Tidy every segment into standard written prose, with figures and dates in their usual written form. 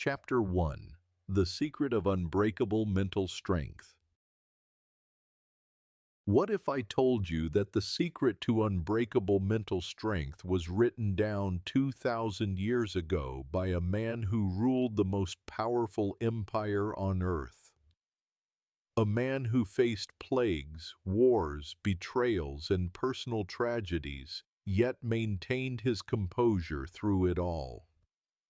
Chapter 1: The Secret of Unbreakable Mental Strength. What if I told you that the secret to unbreakable mental strength was written down 2,000 years ago by a man who ruled the most powerful empire on earth? A man who faced plagues, wars, betrayals, and personal tragedies, yet maintained his composure through it all.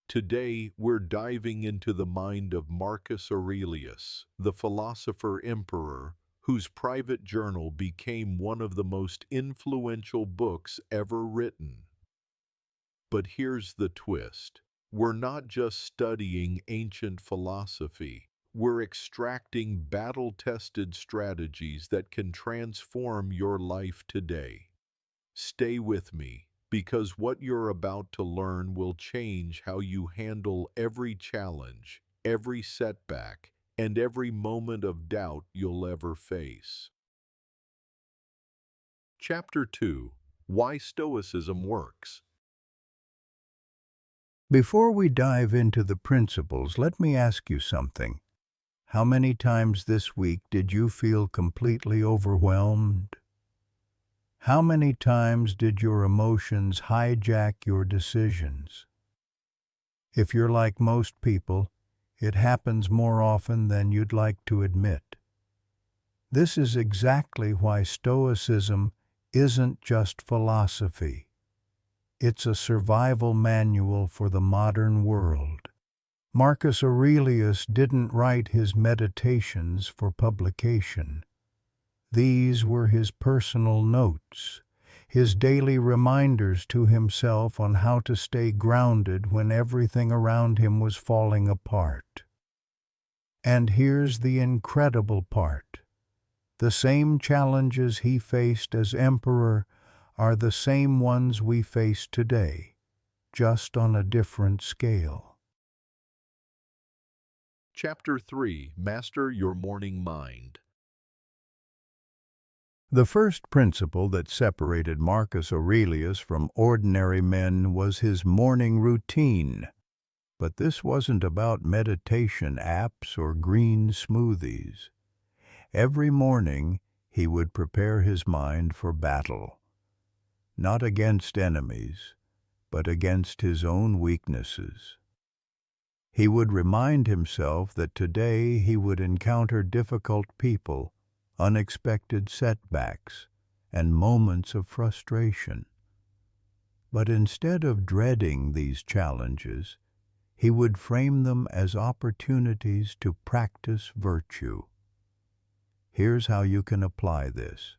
Today, we're diving into the mind of Marcus Aurelius, the philosopher-emperor, whose private journal became one of the most influential books ever written. But here's the twist. We're not just studying ancient philosophy. We're extracting battle-tested strategies that can transform your life today. Stay with me, because what you're about to learn will change how you handle every challenge, every setback, and every moment of doubt you'll ever face. Chapter 2: Why Stoicism Works. Before we dive into the principles, let me ask you something. How many times this week did you feel completely overwhelmed? How many times did your emotions hijack your decisions? If you're like most people, it happens more often than you'd like to admit. This is exactly why Stoicism isn't just philosophy. It's a survival manual for the modern world. Marcus Aurelius didn't write his meditations for publication. These were his personal notes, his daily reminders to himself on how to stay grounded when everything around him was falling apart. And here's the incredible part. The same challenges he faced as emperor are the same ones we face today, just on a different scale. Chapter 3: Master Your Morning Mind. The first principle that separated Marcus Aurelius from ordinary men was his morning routine. But this wasn't about meditation apps or green smoothies. Every morning, he would prepare his mind for battle. Not against enemies, but against his own weaknesses. He would remind himself that today he would encounter difficult people, unexpected setbacks, and moments of frustration. But instead of dreading these challenges, he would frame them as opportunities to practice virtue. Here's how you can apply this.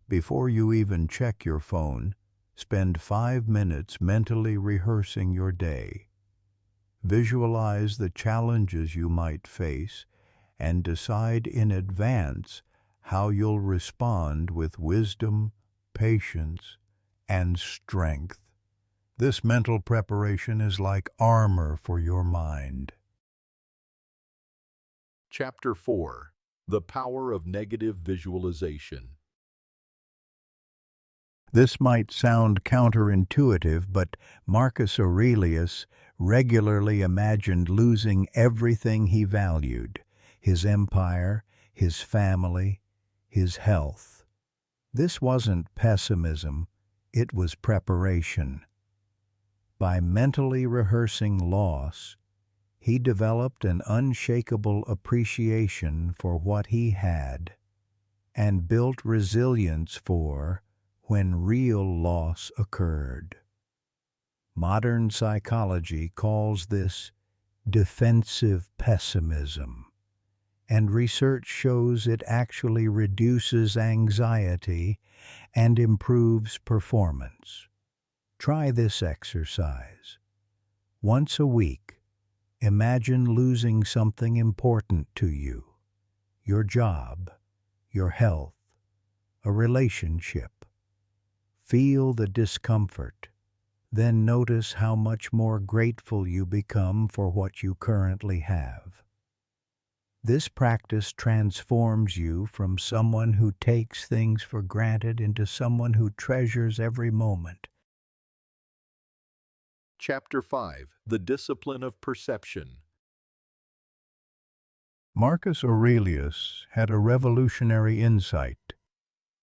Before you even check your phone, spend 5 minutes mentally rehearsing your day. Visualize the challenges you might face and decide in advance how you'll respond with wisdom, patience, and strength. This mental preparation is like armor for your mind. Chapter 4: The Power of Negative Visualization. This might sound counterintuitive, but Marcus Aurelius regularly imagined losing everything he valued: his empire, his family, his health. This wasn't pessimism, it was preparation. By mentally rehearsing loss, he developed an unshakable appreciation for what he had and built resilience for when real loss occurred. Modern psychology calls this defensive pessimism, and research shows it actually reduces anxiety and improves performance. Try this exercise. Once a week, imagine losing something important to you: your job, your health, a relationship. Feel the discomfort, then notice how much more grateful you become for what you currently have. This practice transforms you from someone who takes things for granted into someone who treasures every moment. Chapter 5. The Discipline of Perception. Marcus Aurelius had a revolutionary insight.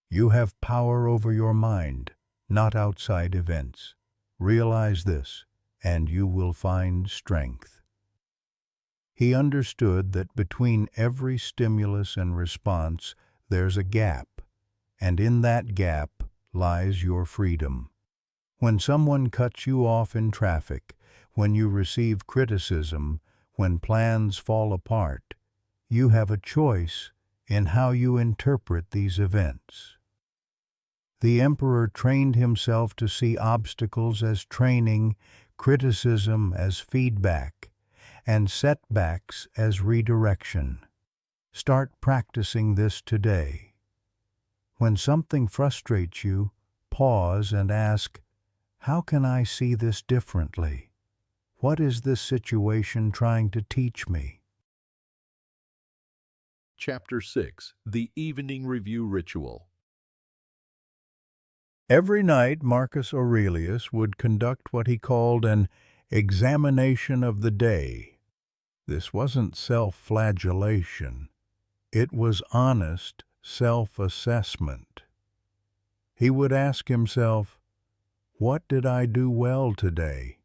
You have power over your mind, not outside events. Realize this, and you will find strength. He understood that between every stimulus and response, there's a gap, and in that gap lies your freedom. When someone cuts you off in traffic, when you receive criticism, when plans fall apart, you have a choice in how you interpret these events. The emperor trained himself to see obstacles as training, criticism as feedback, and setbacks as redirection. Start practicing this today. When something frustrates you, pause and ask, how can I see this differently? What is this situation trying to teach me? Chapter 6. The Evening Review Ritual. Every night Marcus Aurelius would conduct what he called an examination of the day. This wasn't self-flagellation. It was honest self-assessment. He would ask himself, what did I do well today?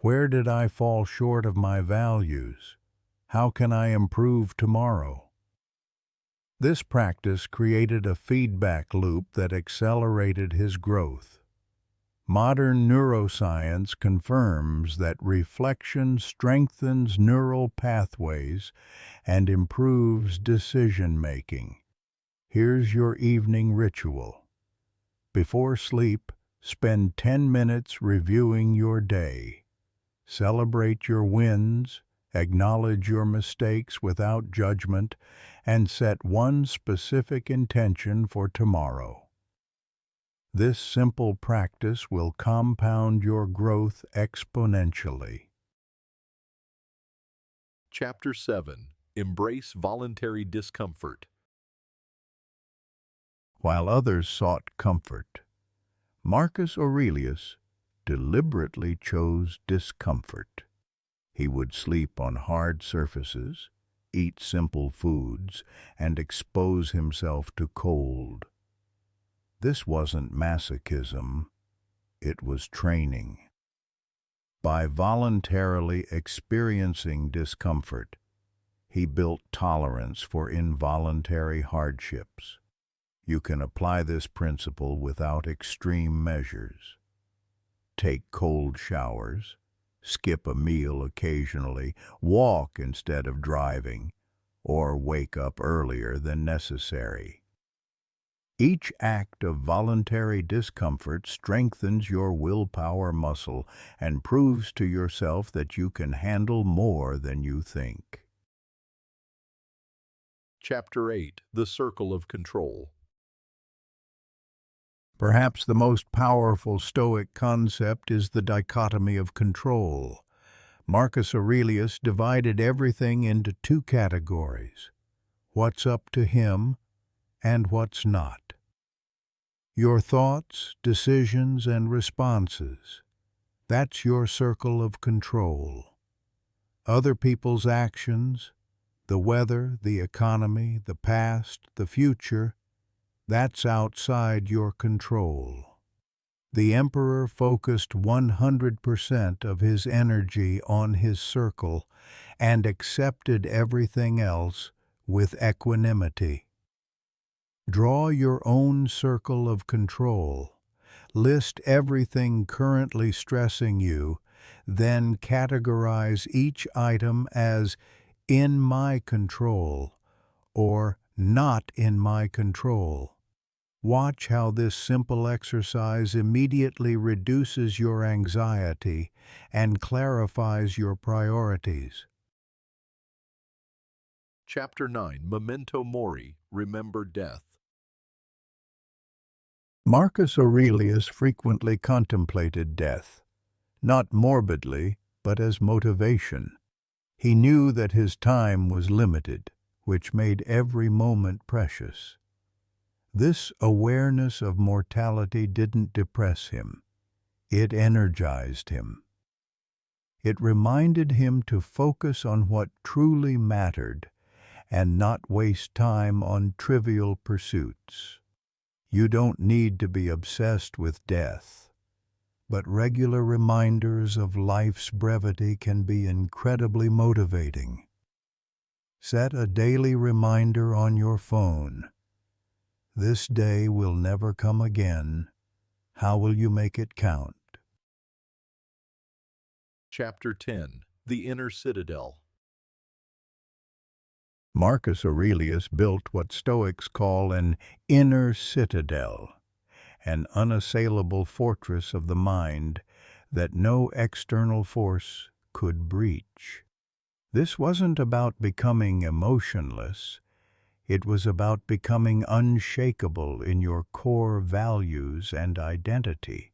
Where did I fall short of my values? How can I improve tomorrow? This practice created a feedback loop that accelerated his growth. Modern neuroscience confirms that reflection strengthens neural pathways and improves decision-making. Here's your evening ritual. Before sleep, spend 10 minutes reviewing your day. Celebrate your wins, acknowledge your mistakes without judgment, and set one specific intention for tomorrow. This simple practice will compound your growth exponentially. Chapter 7. Embrace Voluntary Discomfort. While others sought comfort, Marcus Aurelius deliberately chose discomfort. He would sleep on hard surfaces, eat simple foods, and expose himself to cold. This wasn't masochism, it was training. By voluntarily experiencing discomfort, he built tolerance for involuntary hardships. You can apply this principle without extreme measures. Take cold showers, skip a meal occasionally, walk instead of driving, or wake up earlier than necessary. Each act of voluntary discomfort strengthens your willpower muscle and proves to yourself that you can handle more than you think. Chapter 8. The Circle of Control. Perhaps the most powerful Stoic concept is the dichotomy of control. Marcus Aurelius divided everything into two categories: what's up to him and what's not. Your thoughts, decisions, and responses. That's your circle of control. Other people's actions, the weather, the economy, the past, the future, that's outside your control. The emperor focused 100% of his energy on his circle and accepted everything else with equanimity. Draw your own circle of control. List everything currently stressing you, then categorize each item as in my control or not in my control. Watch how this simple exercise immediately reduces your anxiety and clarifies your priorities. Chapter 9. Memento Mori. Remember Death. Marcus Aurelius frequently contemplated death, not morbidly, but as motivation. He knew that his time was limited, which made every moment precious. This awareness of mortality didn't depress him. It energized him. It reminded him to focus on what truly mattered and not waste time on trivial pursuits. You don't need to be obsessed with death, but regular reminders of life's brevity can be incredibly motivating. Set a daily reminder on your phone. This day will never come again. How will you make it count? Chapter 10. The Inner Citadel. Marcus Aurelius built what Stoics call an inner citadel, an unassailable fortress of the mind that no external force could breach. This wasn't about becoming emotionless. It was about becoming unshakable in your core values and identity.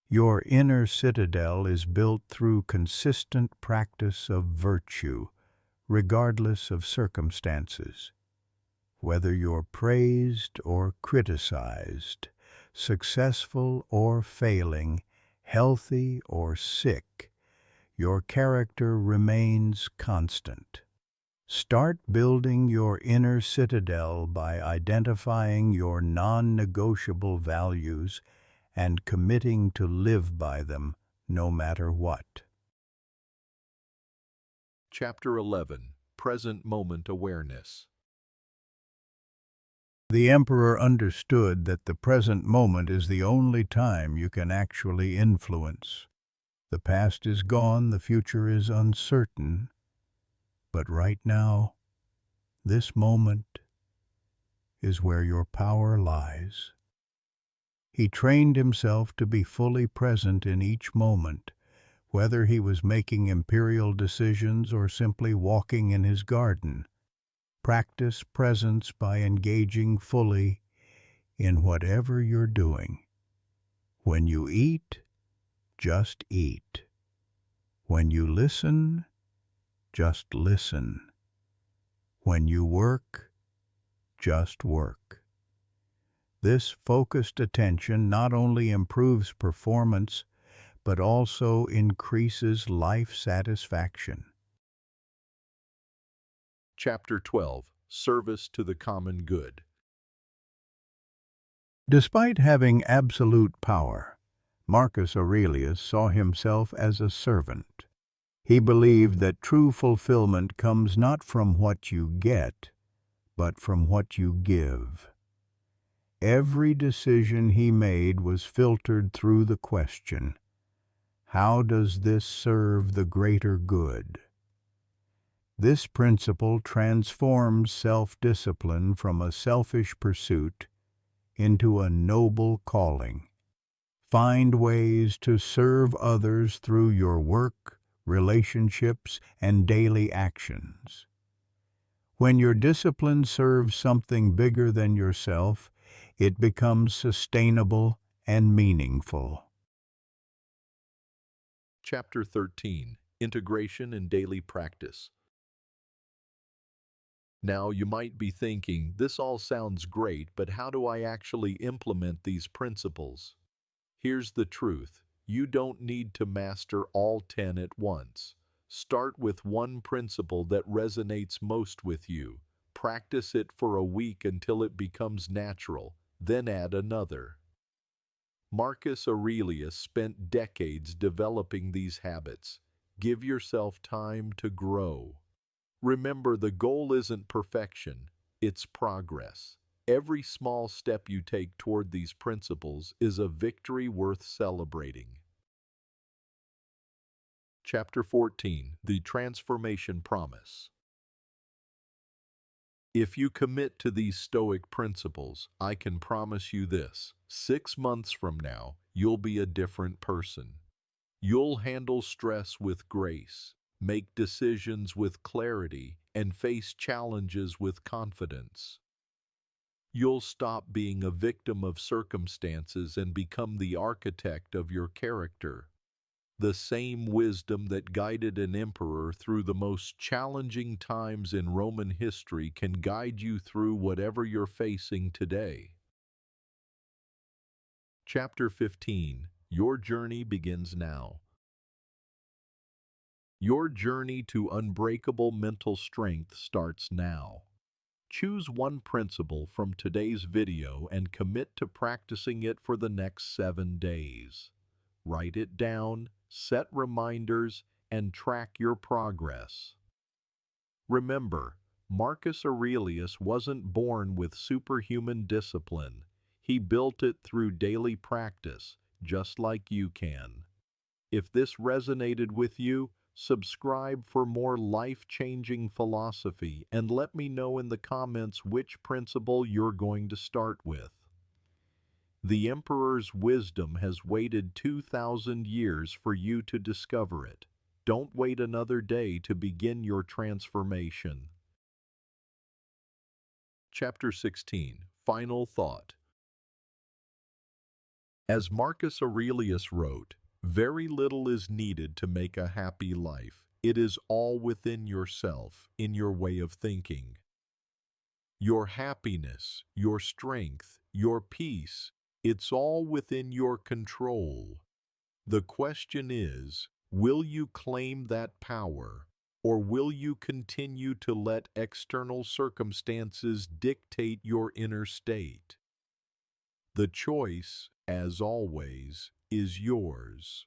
Your inner citadel is built through consistent practice of virtue, regardless of circumstances. Whether you're praised or criticized, successful or failing, healthy or sick, your character remains constant. Start building your inner citadel by identifying your non-negotiable values and committing to live by them no matter what. Chapter 11. Present Moment Awareness. The emperor understood that the present moment is the only time you can actually influence. The past is gone, the future is uncertain, but right now, this moment is where your power lies. He trained himself to be fully present in each moment, whether he was making imperial decisions or simply walking in his garden. Practice presence by engaging fully in whatever you're doing. When you eat, just eat. When you listen, just listen. When you work, just work. This focused attention not only improves performance, but also increases life satisfaction. Chapter 12. Service to the Common Good. Despite having absolute power, Marcus Aurelius saw himself as a servant. He believed that true fulfillment comes not from what you get, but from what you give. Every decision he made was filtered through the question, how does this serve the greater good? This principle transforms self-discipline from a selfish pursuit into a noble calling. Find ways to serve others through your work, relationships, and daily actions. When your discipline serves something bigger than yourself, it becomes sustainable and meaningful. Chapter 13. Integration in Daily Practice. Now you might be thinking, this all sounds great, but how do I actually implement these principles? Here's the truth. You don't need to master all 10 at once. Start with one principle that resonates most with you. Practice it for a week until it becomes natural, then add another. Marcus Aurelius spent decades developing these habits. Give yourself time to grow. Remember, the goal isn't perfection, it's progress. Every small step you take toward these principles is a victory worth celebrating. Chapter 14. The Transformation Promise. If you commit to these Stoic principles, I can promise you this: 6 months from now, you'll be a different person. You'll handle stress with grace, make decisions with clarity, and face challenges with confidence. You'll stop being a victim of circumstances and become the architect of your character. The same wisdom that guided an emperor through the most challenging times in Roman history can guide you through whatever you're facing today. Chapter 15. Your journey begins now. Your journey to unbreakable mental strength starts now. Choose one principle from today's video and commit to practicing it for the next 7 days. Write it down, set reminders, and track your progress. Remember, Marcus Aurelius wasn't born with superhuman discipline. He built it through daily practice, just like you can. If this resonated with you, subscribe for more life-changing philosophy and let me know in the comments which principle you're going to start with. The Emperor's wisdom has waited 2,000 years for you to discover it. Don't wait another day to begin your transformation. Chapter 16. Final Thought. As Marcus Aurelius wrote, "Very little is needed to make a happy life. It is all within yourself, in your way of thinking. Your happiness, your strength, your peace, it's all within your control. The question is, will you claim that power, or will you continue to let external circumstances dictate your inner state? The choice, as always, is yours."